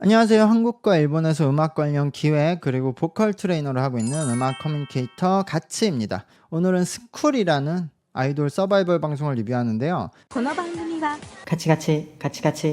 안녕하세요. 한국과 일본에서 음악 관련 기획 그리고 보컬 트레이너를 하고 있는 음악 커뮤니케이터 가츠입니다. 오늘은 스쿨이라는 아이돌 서바이벌 방송을 리뷰하는데요. この番組はカチカチ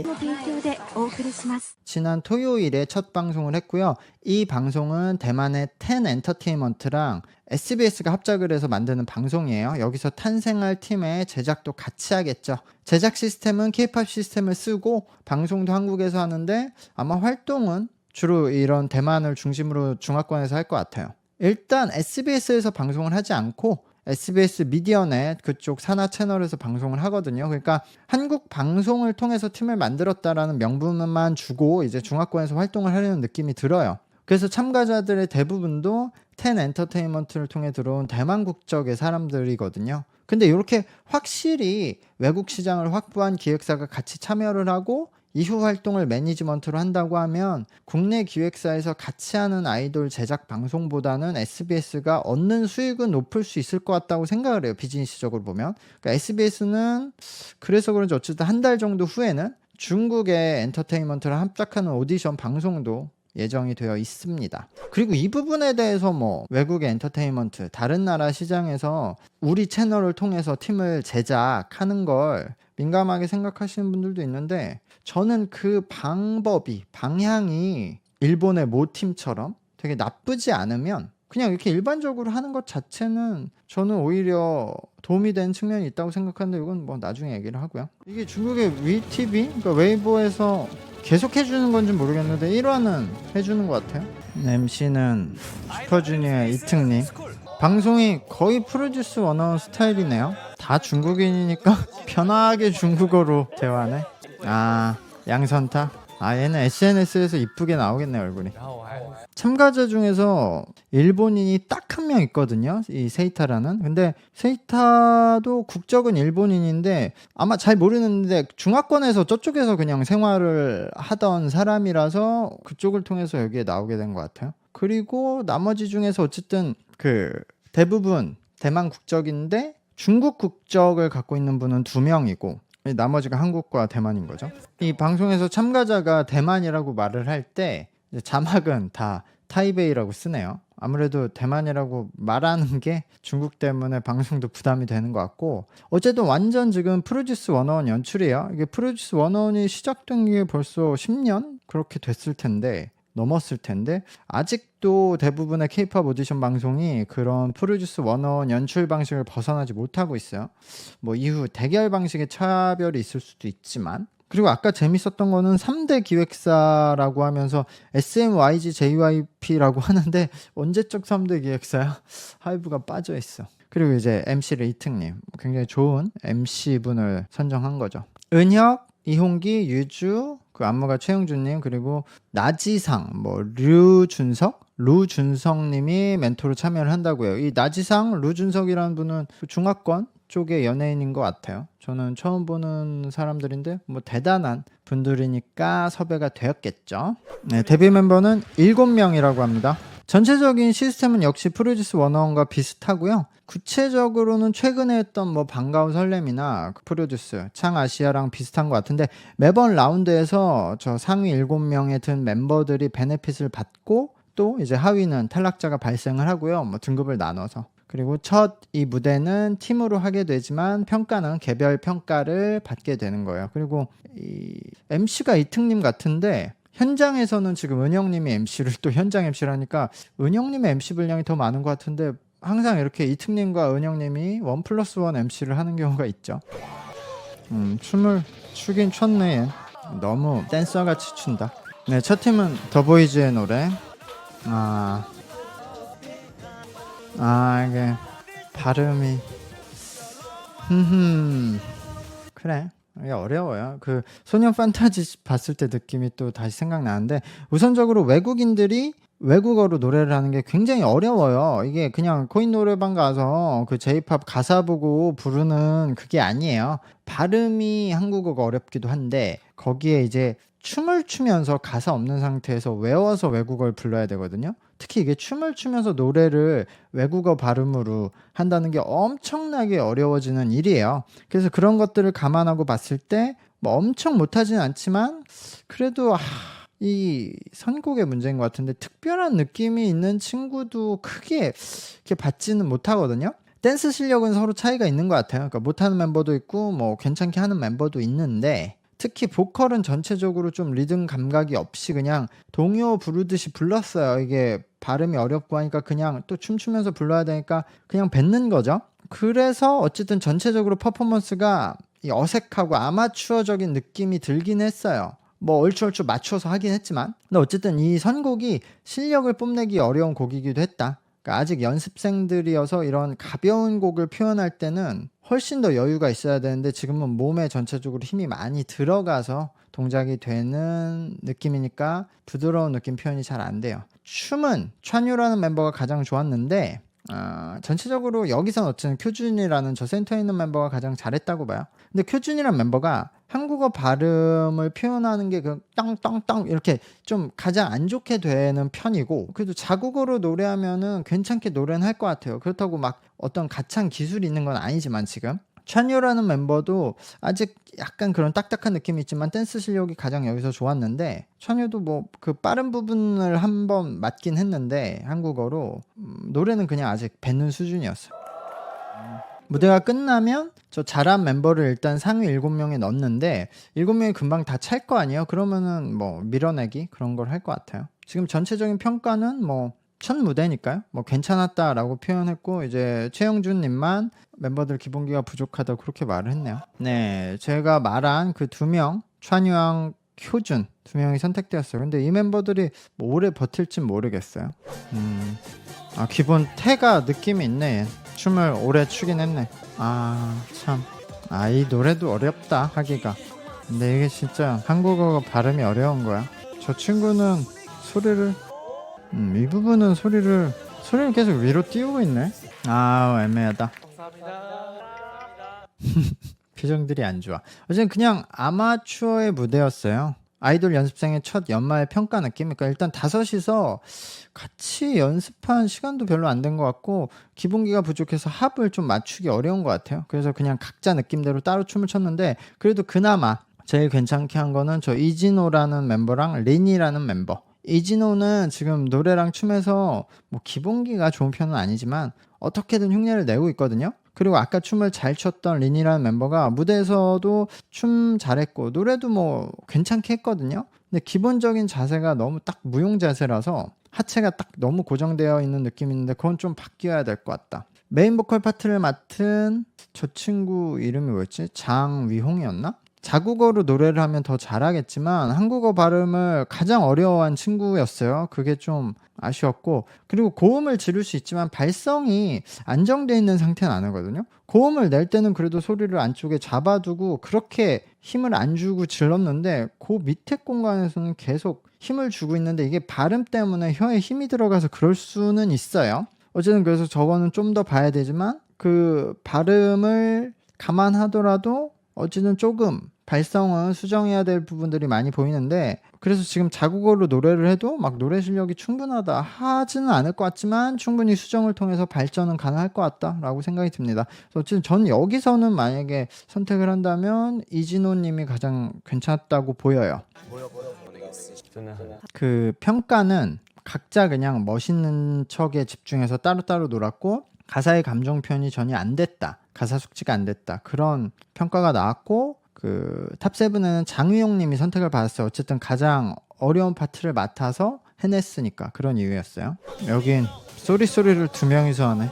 の提供でお送りします。 지난 토요일에 첫 방송을 했고요. 이 방송은 대만의 텐 엔터테인먼트랑 SBS가 합작을 해서 만드는 방송이에요. 여기서 탄생할 팀의 제작도 같이 하겠죠. 제작 시스템은 K-팝 시스템을 쓰고 방송도 한국에서 하는데 아마 활동은 주로 이런 대만을 중심으로 중화권에서 할 것 같아요. 일단 SBS에서 방송을 하지 않고 SBS 미디어넷 그쪽 산하 채널에서 방송을 하거든요. 그러니까 한국 방송을 통해서 팀을 만들었다라는 명분만 주고 이제 중화권에서 활동을 하려는 느낌이 들어요. 그래서 참가자들의 대부분도 텐 엔터테인먼트를 통해 들어온 대만 국적의 사람들이거든요. 근데 이렇게 확실히 외국 시장을 확보한 기획사가 같이 참여를 하고 이후 활동을 매니지먼트로 한다고 하면 국내 기획사에서 같이 하는 아이돌 제작 방송보다는 SBS가 얻는 수익은 높을 수 있을 것 같다고 생각을 해요. 비즈니스적으로 보면. 그러니까 SBS는 그래서 그런지 어쨌든 한 달 정도 후에는 중국의 엔터테인먼트랑 합작하는 오디션 방송도 예정이 되어 있습니다. 그리고 이 부분에 대해서 뭐 외국의 엔터테인먼트 다른 나라 시장에서 우리 채널을 통해서 팀을 제작하는 걸 민감하게 생각하시는 분들도 있는데 저는 그 방향이 일본의 모 팀처럼 되게 나쁘지 않으면 그냥 이렇게 일반적으로 하는 것 자체는 저는 오히려 도움이 되는 측면이 있다고 생각하는데 이건 뭐 나중에 얘기를 하고요. 이게 중국의 위TV, 그러니까 웨이보에서 계속 해주는 건지 모르겠는데 1화는 해주는 것 같아요. MC는 슈퍼주니어의 이특님. 방송이 거의 프로듀스 원어원 스타일이네요. 다 중국인이니까 편하게 중국어로 대화하네. 아, 양선타. 아, 얘는 SNS에서 이쁘게 나오겠네 얼굴이. 참가자 중에서 일본인이 딱 한 명 있거든요. 이 세이타라는. 근데 세이타도 국적은 일본인인데 아마 잘 모르는데 중화권에서 저쪽에서 그냥 생활을 하던 사람이라서 그쪽을 통해서 여기에 나오게 된 것 같아요. 그리고 나머지 중에서 어쨌든 그 대부분 대만 국적인데 중국 국적을 갖고 있는 분은 2명이고 나머지가 한국과 대만인 거죠. 이 방송에서 참가자가 대만이라고 말을 할 때 자막은 다 타이베이라고 쓰네요. 아무래도 대만이라고 말하는 게 중국 때문에 방송도 부담이 되는 것 같고 어쨌든 완전 지금 프로듀스 101 연출이에요. 이게 프로듀스 101이 시작된 게 벌써 10년 그렇게 됐을 텐데 넘었을 텐데 아직도 대부분의 K-팝 오디션 방송이 그런 프로듀스 101 연출 방식을 벗어나지 못하고 있어요. 뭐 이후 대결 방식의 차별이 있을 수도 있지만 그리고 아까 재밌었던 거는 3대 기획사라고 하면서 SMYG, JYP라고 하는데 언제적 3대 기획사야? 하이브가 빠져 있어. 그리고 이제 MC를 이특님 굉장히 좋은 MC분을 선정한 거죠. 은혁, 이홍기, 유주, 그 안무가 최영준님 그리고 나지상, 뭐 루준석님이 멘토로 참여를 한다고요. 이 나지상, 루준석이라는 분은 그 중화권 쪽의 연예인인 것 같아요. 저는 처음 보는 사람들인데 뭐 대단한 분들이니까 섭외가 되었겠죠. 네, 데뷔 멤버는 7명이라고 합니다. 전체적인 시스템은 역시 프로듀스 101과 비슷하고요. 구체적으로는 최근에 했던 뭐 반가운 설렘이나 프로듀스 창아시아랑 비슷한 것 같은데 매번 라운드에서 저 상위 7명에 든 멤버들이 베네핏을 받고 또 이제 하위는 탈락자가 발생을 하고요. 뭐 등급을 나눠서. 그리고 첫 이 무대는 팀으로 하게 되지만 평가는 개별 평가를 받게 되는 거예요. 그리고 이 MC가 이특님 같은데 현장에서는 지금 은영님이 MC를 또 현장 MC를 하니까 은영님의 MC 분량이 더 많은 것 같은데 항상 이렇게 이특님과 은영님이 1+1 MC를 하는 경우가 있죠. 춤을 추긴 췄네 얘. 너무 댄서같이 춘다. 네, 첫 팀은 더보이즈의 노래. 이게 발음이 그래 이게 어려워요. 그 소년 판타지 봤을 때 느낌이 또 다시 생각나는데 우선적으로 외국인들이 외국어로 노래를 하는 게 굉장히 어려워요. 이게 그냥 코인 노래방 가서 그 J-팝 가사 보고 부르는 그게 아니에요. 발음이 한국어가 어렵기도 한데 거기에 이제 춤을 추면서 가사 없는 상태에서 외워서 외국어를 불러야 되거든요. 특히 이게 춤을 추면서 노래를 외국어 발음으로 한다는 게 엄청나게 어려워지는 일이에요. 그래서 그런 것들을 감안하고 봤을 때 뭐 엄청 못하진 않지만 그래도 이 선곡의 문제인 것 같은데 특별한 느낌이 있는 친구도 크게 이렇게 받지는 못하거든요. 댄스 실력은 서로 차이가 있는 것 같아요. 그러니까 못하는 멤버도 있고 뭐 괜찮게 하는 멤버도 있는데 특히 보컬은 전체적으로 좀 리듬 감각이 없이 그냥 동요 부르듯이 불렀어요. 이게 발음이 어렵고 하니까 그냥 또 춤추면서 불러야 되니까 그냥 뱉는 거죠. 그래서 어쨌든 전체적으로 퍼포먼스가 이 어색하고 아마추어적인 느낌이 들긴 했어요. 뭐 얼추얼추 맞춰서 하긴 했지만 근데 어쨌든 이 선곡이 실력을 뽐내기 어려운 곡이기도 했다. 그러니까 아직 연습생들이어서 이런 가벼운 곡을 표현할 때는 훨씬 더 여유가 있어야 되는데 지금은 몸에 전체적으로 힘이 많이 들어가서 동작이 되는 느낌이니까 부드러운 느낌 표현이 잘 안 돼요. 춤은 찬유라는 멤버가 가장 좋았는데 전체적으로 여기선 어쨌든 큐준이라는 저 센터에 있는 멤버가 가장 잘했다고 봐요. 근데 큐준이라는 멤버가 한국어 발음을 표현하는 게 그 땅땅땅 이렇게 좀 가장 안 좋게 되는 편이고 그래도 자국어로 노래하면은 괜찮게 노래는 할 것 같아요. 그렇다고 막 어떤 가창 기술이 있는 건 아니지만 지금 찬요라는 멤버도 아직 약간 그런 딱딱한 느낌이 있지만 댄스 실력이 가장 여기서 좋았는데 찬요도 뭐 그 빠른 부분을 한번 맞긴 했는데 한국어로 노래는 그냥 아직 뱉는 수준이었어요. 무대가 끝나면 저 잘한 멤버를 일단 상위 7명에 넣었는데 7명이 금방 다 찰 거 아니에요? 그러면은 뭐 밀어내기 그런 걸 할 것 같아요. 지금 전체적인 평가는 뭐 첫 무대니까요. 뭐 괜찮았다라고 표현했고 이제 최영준 님만 멤버들 기본기가 부족하다고 그렇게 말을 했네요. 네, 제가 말한 그 2명 찬유랑 효준 2명이 선택되었어요. 근데 이 멤버들이 뭐 오래 버틸진 모르겠어요. 기본 태가 느낌이 있네. 춤을 오래 추긴 했네. 참. 이 노래도 어렵다 하기가. 근데 이게 진짜 한국어가 발음이 어려운 거야. 저 친구는 소리를 이 부분은 소리를 계속 위로 띄우고 있네. 애매하다. 표정들이 안 좋아. 어쨌든 그냥 아마추어의 무대였어요. 아이돌 연습생의 첫 연말 평가 느낌? 그러니까 일단 5이서 같이 연습한 시간도 별로 안 된 것 같고 기본기가 부족해서 합을 좀 맞추기 어려운 것 같아요. 그래서 그냥 각자 느낌대로 따로 춤을 췄는데 그래도 그나마 제일 괜찮게 한 거는 저 이진호라는 멤버랑 린이라는 멤버. 이진호는 지금 노래랑 춤에서 뭐 기본기가 좋은 편은 아니지만 어떻게든 흉내를 내고 있거든요. 그리고 아까 춤을 잘 췄던 린이라는 멤버가 무대에서도 춤 잘했고 노래도 뭐 괜찮게 했거든요. 근데 기본적인 자세가 너무 딱 무용 자세라서 하체가 딱 너무 고정되어 있는 느낌인데 그건 좀 바뀌어야 될 것 같다. 메인 보컬 파트를 맡은 저 친구 이름이 뭐였지? 장위홍이었나? 자국어로 노래를 하면 더 잘하겠지만 한국어 발음을 가장 어려워한 친구였어요. 그게 좀 아쉬웠고 그리고 고음을 지를 수 있지만 발성이 안정되어 있는 상태는 아니거든요. 고음을 낼 때는 그래도 소리를 안쪽에 잡아두고 그렇게 힘을 안 주고 질렀는데 그 밑에 공간에서는 계속 힘을 주고 있는데 이게 발음 때문에 혀에 힘이 들어가서 그럴 수는 있어요. 어쨌든 그래서 저거는 좀 더 봐야 되지만 그 발음을 감안하더라도 어쨌든 조금 발성은 수정해야 될 부분들이 많이 보이는데 그래서 지금 자국어로 노래를 해도 막 노래 실력이 충분하다 하지는 않을 것 같지만 충분히 수정을 통해서 발전은 가능할 것 같다라고 생각이 듭니다. 그래서 어쨌든 전 여기서는 만약에 선택을 한다면 이진호 님이 가장 괜찮다고 보여요. 그 평가는 각자 그냥 멋있는 척에 집중해서 따로따로 놀았고 가사의 감정 표현이 전혀 안 됐다. 가사 숙지가 안 됐다. 그런 평가가 나왔고 그 탑7에는 장휘용 님이 선택을 받았어요. 어쨌든 가장 어려운 파트를 맡아서 해냈으니까 그런 이유였어요. 여긴 쏘리쏘리를 2명이서 하네.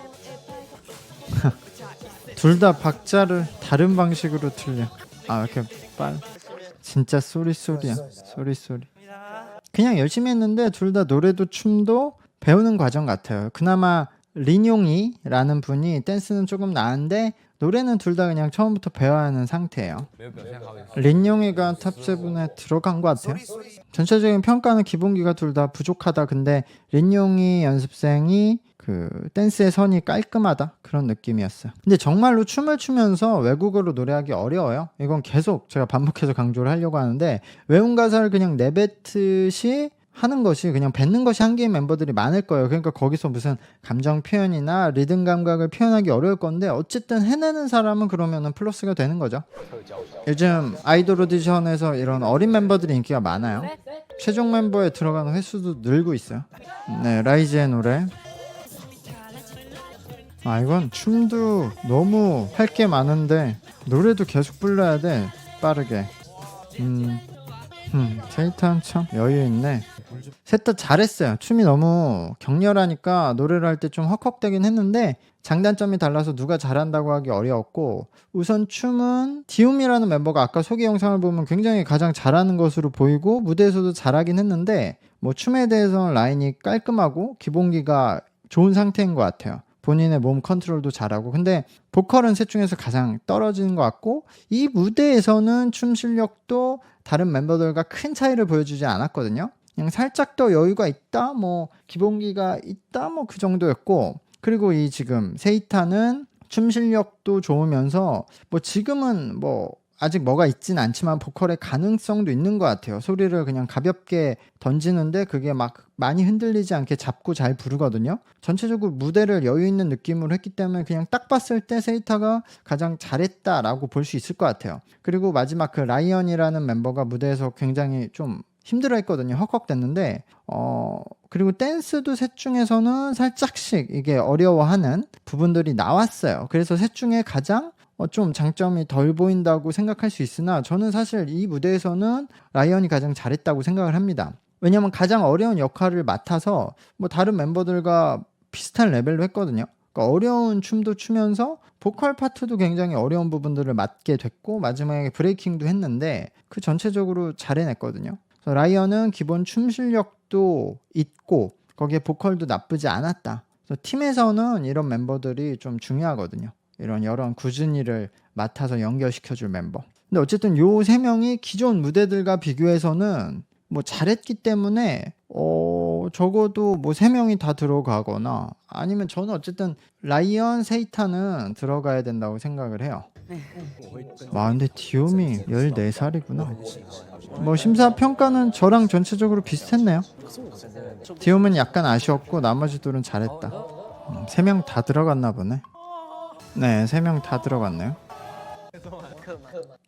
둘 다 박자를 다른 방식으로 틀려. 이렇게 진짜 쏘리쏘리야. 쏘리쏘리. 그냥 열심히 했는데 둘 다 노래도 춤도 배우는 과정 같아요. 그나마 린용이라는 분이 댄스는 조금 나은데 노래는 둘 다 그냥 처음부터 배워야 하는 상태예요. 린용이가 탑7에 들어간 것 같아요. 전체적인 평가는 기본기가 둘 다 부족하다. 근데 린용이 연습생이 그 댄스의 선이 깔끔하다 그런 느낌이었어요. 근데 정말로 춤을 추면서 외국어로 노래하기 어려워요. 이건 계속 제가 반복해서 강조를 하려고 하는데 외운 가사를 그냥 내뱉듯이 하는 것이 그냥 뱉는 것이 한계인 멤버들이 많을 거예요. 그러니까 거기서 무슨 감정 표현이나 리듬 감각을 표현하기 어려울 건데 어쨌든 해내는 사람은 그러면은 플러스가 되는 거죠. 요즘 아이돌 오디션에서 이런 어린 멤버들이 인기가 많아요. 최종 멤버에 들어가는 횟수도 늘고 있어요. 네, 라이즈의 노래. 아, 이건 춤도 너무 할 게 많은데 노래도 계속 불러야 돼, 빠르게. 세이탄 참 여유 있네. 셋 다 잘했어요. 춤이 너무 격렬하니까 노래를 할 때 좀 헉헉대긴 했는데 장단점이 달라서 누가 잘한다고 하기 어려웠고, 우선 춤은 디움이라는 멤버가 아까 소개 영상을 보면 굉장히 가장 잘하는 것으로 보이고 무대에서도 잘하긴 했는데 뭐 춤에 대해서는 라인이 깔끔하고 기본기가 좋은 상태인 것 같아요. 본인의 몸 컨트롤도 잘하고. 근데 보컬은 셋 중에서 가장 떨어지는 것 같고, 이 무대에서는 춤 실력도 다른 멤버들과 큰 차이를 보여주지 않았거든요. 그냥 살짝 더 여유가 있다, 뭐 기본기가 있다, 뭐 그 정도였고, 그리고 이 지금 세이타는 춤 실력도 좋으면서 뭐 지금은 뭐 아직 뭐가 있진 않지만 보컬의 가능성도 있는 것 같아요. 소리를 그냥 가볍게 던지는데 그게 막 많이 흔들리지 않게 잡고 잘 부르거든요. 전체적으로 무대를 여유 있는 느낌으로 했기 때문에 그냥 딱 봤을 때 세이타가 가장 잘했다라고 볼 수 있을 것 같아요. 그리고 마지막 그 라이언이라는 멤버가 무대에서 굉장히 좀 힘들어 했거든요. 헉헉댔는데 그리고 댄스도 셋 중에서는 살짝씩 이게 어려워하는 부분들이 나왔어요. 그래서 셋 중에 가장 좀 장점이 덜 보인다고 생각할 수 있으나 저는 사실 이 무대에서는 라이언이 가장 잘했다고 생각을 합니다. 왜냐면 가장 어려운 역할을 맡아서 뭐 다른 멤버들과 비슷한 레벨로 했거든요. 그러니까 어려운 춤도 추면서 보컬 파트도 굉장히 어려운 부분들을 맡게 됐고 마지막에 브레이킹도 했는데 그 전체적으로 잘 해냈거든요. 그래서 라이언은 기본 춤 실력도 있고 거기에 보컬도 나쁘지 않았다. 그래서 팀에서는 이런 멤버들이 좀 중요하거든요. 이런 여러 꾸준히 일을 맡아서 연결시켜줄 멤버. 근데 어쨌든 요 세 명이 기존 무대들과 비교해서는 뭐 잘했기 때문에 적어도 뭐 세 명이 다 들어가거나 아니면 저는 어쨌든 라이언, 세이타는 들어가야 된다고 생각을 해요. 와, 근데 디움이 14살이구나. 뭐 심사 평가는 저랑 전체적으로 비슷했네요. 디움은 약간 아쉬웠고 나머지들은 잘했다. 3명 다 들어갔나 보네. 네, 3명 다 들어갔네요.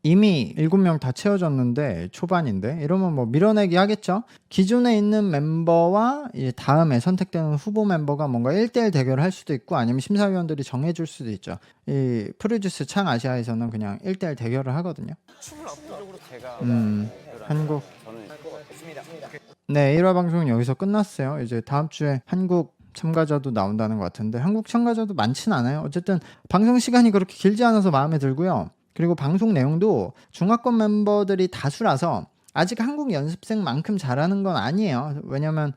이미 7명 다 채워졌는데 초반인데 이러면 뭐 밀어내기 하겠죠. 기존에 있는 멤버와 이제 다음에 선택되는 후보 멤버가 뭔가 1대1 대결을 할 수도 있고 아니면 심사위원들이 정해줄 수도 있죠. 이 프로듀스 창 아시아에서는 그냥 1대1 대결을 하거든요. 한국. 네, 1화 방송은 여기서 끝났어요. 이제 다음 주에 한국 참가자도 나온다는 것 같은데 한국 참가자도 많진 않아요. 어쨌든 방송 시간이 그렇게 길지 않아서 마음에 들고요. 그리고 방송 내용도 중화권 멤버들이 다수라서 아직 한국 연습생만큼 잘하는 건 아니에요. 왜냐면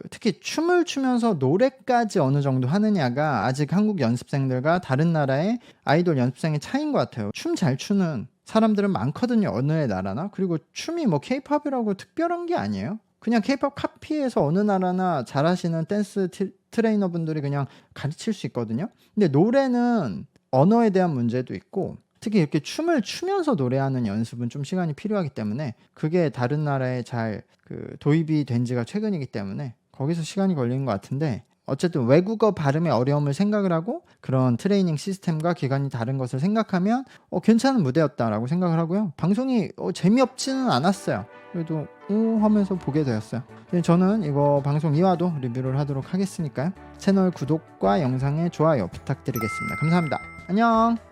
특히 춤을 추면서 노래까지 어느 정도 하느냐가 아직 한국 연습생들과 다른 나라의 아이돌 연습생의 차이인 것 같아요. 춤 잘 추는 사람들은 많거든요. 어느 나라나. 그리고 춤이 뭐 케이팝이라고 특별한 게 아니에요. 그냥 케이팝 카피해서 어느 나라나 잘하시는 댄스 트레이너분들이 그냥 가르칠 수 있거든요. 근데 노래는 언어에 대한 문제도 있고 특히 이렇게 춤을 추면서 노래하는 연습은 좀 시간이 필요하기 때문에 그게 다른 나라에 잘 도입이 된 지가 최근이기 때문에 거기서 시간이 걸리는 것 같은데 어쨌든 외국어 발음의 어려움을 생각을 하고 그런 트레이닝 시스템과 기간이 다른 것을 생각하면 괜찮은 무대였다라고 생각을 하고요. 방송이 재미없지는 않았어요. 그래도 하면서 보게 되었어요. 저는 이거 방송 2화도 리뷰를 하도록 하겠으니까요. 채널 구독과 영상의 좋아요 부탁드리겠습니다. 감사합니다. 안녕.